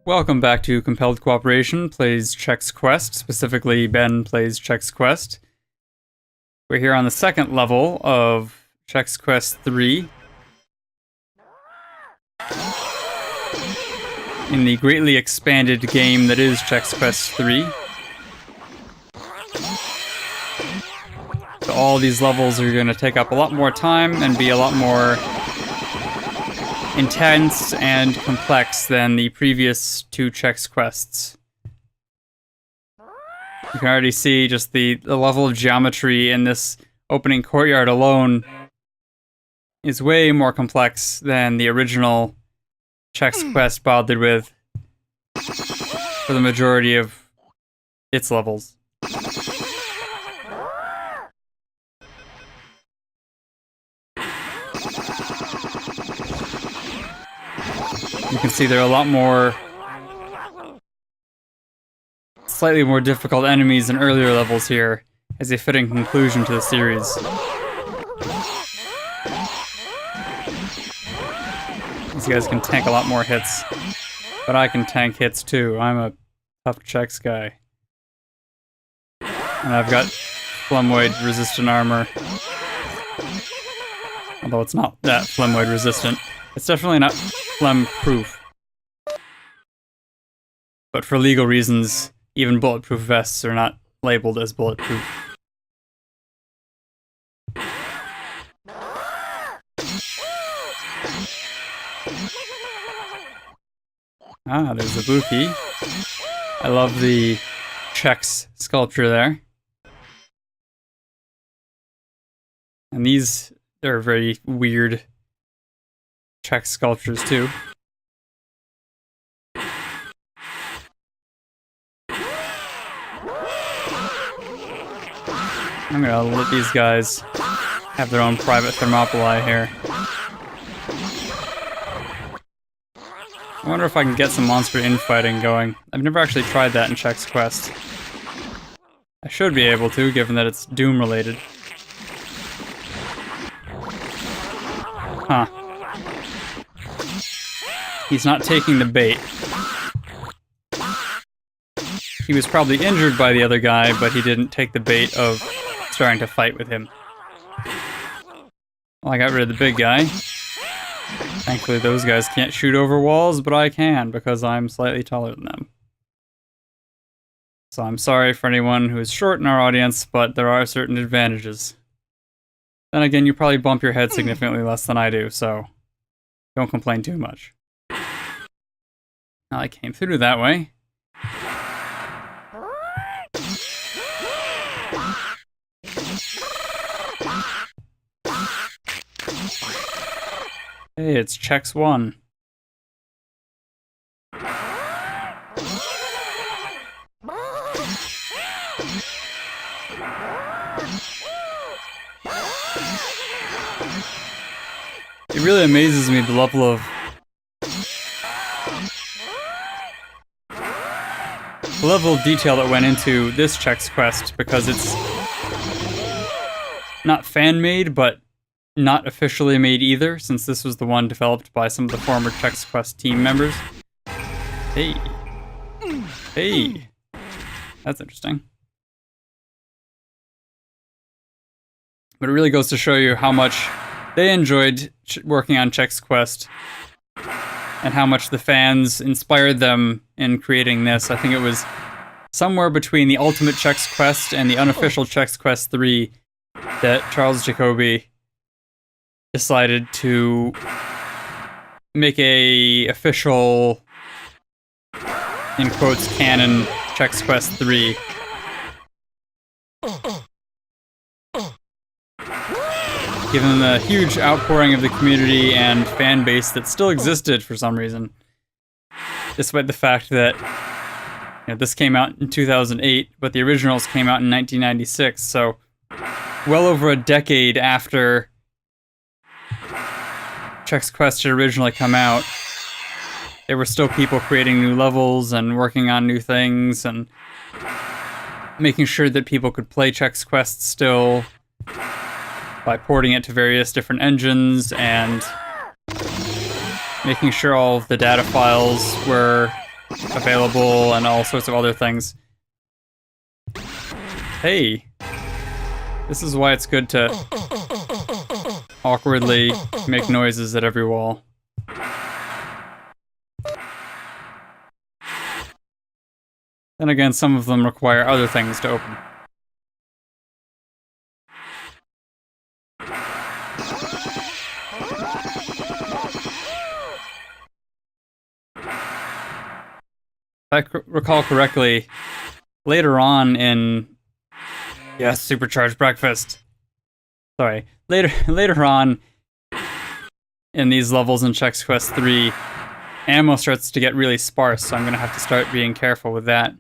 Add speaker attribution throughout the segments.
Speaker 1: Welcome back to Compelled Cooperation plays Chex Quest, specifically Ben plays Chex Quest. We're here on the second level of Chex Quest 3. In the greatly expanded game that is Chex Quest 3. So all these levels are going to take up a lot more time and be a lot more intense and complex than the previous two Chex Quests. You can already see just the level of geometry in this opening courtyard alone is way more complex than the original Chex Quest bothered with for the majority of its levels. You can see there are a lot more, slightly more difficult enemies in earlier levels here, as a fitting conclusion to the series. These guys can tank a lot more hits, but I can tank hits too. I'm a tough Chex guy. And I've got Flemwoid resistant armor. Although it's not that Flemwoid resistant. It's definitely not phlegm proof. But for legal reasons, even bulletproof vests are not labeled as bulletproof. Ah, there's the Buki. I love the Chex sculpture there. And these are very weird Chex sculptures too. I'm gonna let these guys have their own private Thermopylae here. I wonder if I can get some monster infighting going. I've never actually tried that in Chex Quest. I should be able to, given that it's Doom related. Huh. He's not taking the bait. He was probably injured by the other guy, but he didn't take the bait of starting to fight with him. Well, I got rid of the big guy. Thankfully, those guys can't shoot over walls, but I can, because I'm slightly taller than them. So I'm sorry for anyone who is short in our audience, but there are certain advantages. Then again, you probably bump your head significantly less than I do, so don't complain too much. I came through that way. Hey, it's Chex 1. It really amazes me the level of detail that went into this Chex Quest, because it's not fan-made, but not officially made either, since this was the one developed by some of the former Chex Quest team members. Hey. Hey. That's interesting. But it really goes to show you how much they enjoyed working on Chex Quest, and how much the fans inspired them in creating this. I think it was somewhere between the Ultimate Chex Quest and the unofficial Chex Quest 3 that Charles Jacoby decided to make a official, in quotes, canon Chex Quest 3. Given the huge outpouring of the community and fan base that still existed for some reason, despite the fact that this came out in 2008, but the originals came out in 1996, so well over a decade after Chex Quest had originally come out, there were still people creating new levels and working on new things and making sure that people could play Chex Quest still by porting it to various different engines and making sure all of the data files were available and all sorts of other things. Hey, this is why it's good to awkwardly make noises at every wall. Then again, some of them require other things to open. If I recall correctly, later on in... Yes, supercharged breakfast. Sorry. Later on in these levels in Chex Quest 3, ammo starts to get really sparse, so I'm going to have to start being careful with that.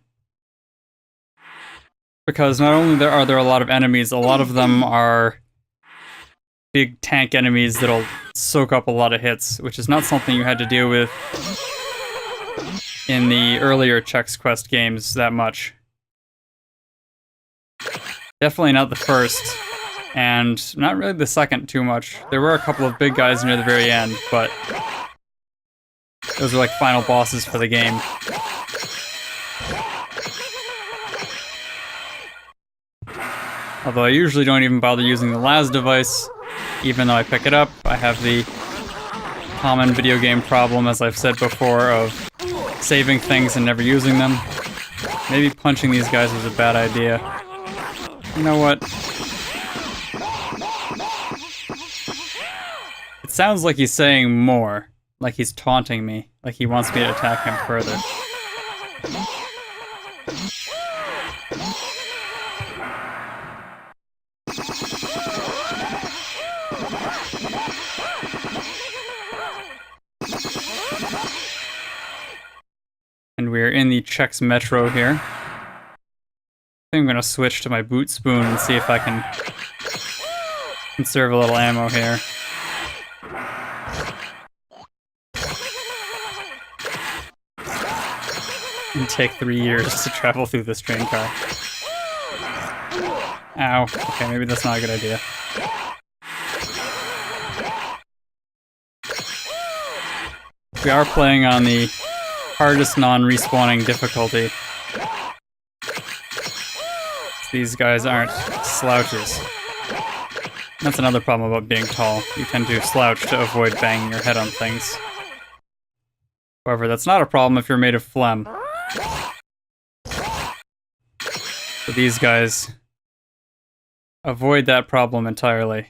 Speaker 1: Because not only are there a lot of enemies, a lot of them are big tank enemies that'll soak up a lot of hits, which is not something you had to deal with in the earlier Chex Quest games that much. Definitely not the first, and not really the second too much. There were a couple of big guys near the very end, but those were like final bosses for the game. Although I usually don't even bother using the LAS device, even though I pick it up. I have the common video game problem, as I've said before, of saving things and never using them. Maybe punching these guys was a bad idea. You know what? It sounds like he's saying more. Like he's taunting me. Like he wants me to attack him further. And we're in the Chex Metro here. I think I'm gonna switch to my boot spoon and see if I can conserve a little ammo here. It'll take 3 years to travel through this train car. Ow. Okay, maybe that's not a good idea. We are playing on the hardest non-respawning difficulty. These guys aren't slouches. That's another problem about being tall. You tend to slouch to avoid banging your head on things. However, that's not a problem if you're made of phlegm. So these guys avoid that problem entirely.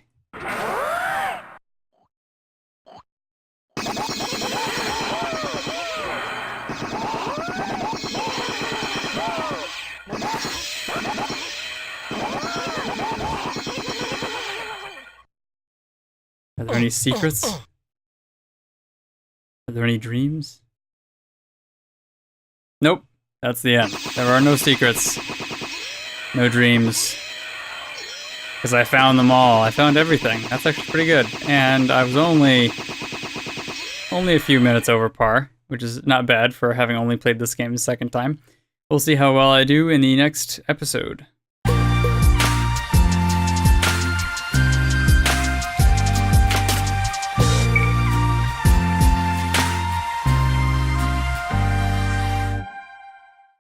Speaker 1: Are there any secrets? Are there any dreams? Nope, that's the end. There are no secrets. No dreams. Because I found them all. I found everything. That's actually pretty good. And I was only a few minutes over par, which is not bad for having only played this game the second time. We'll see how well I do in the next episode.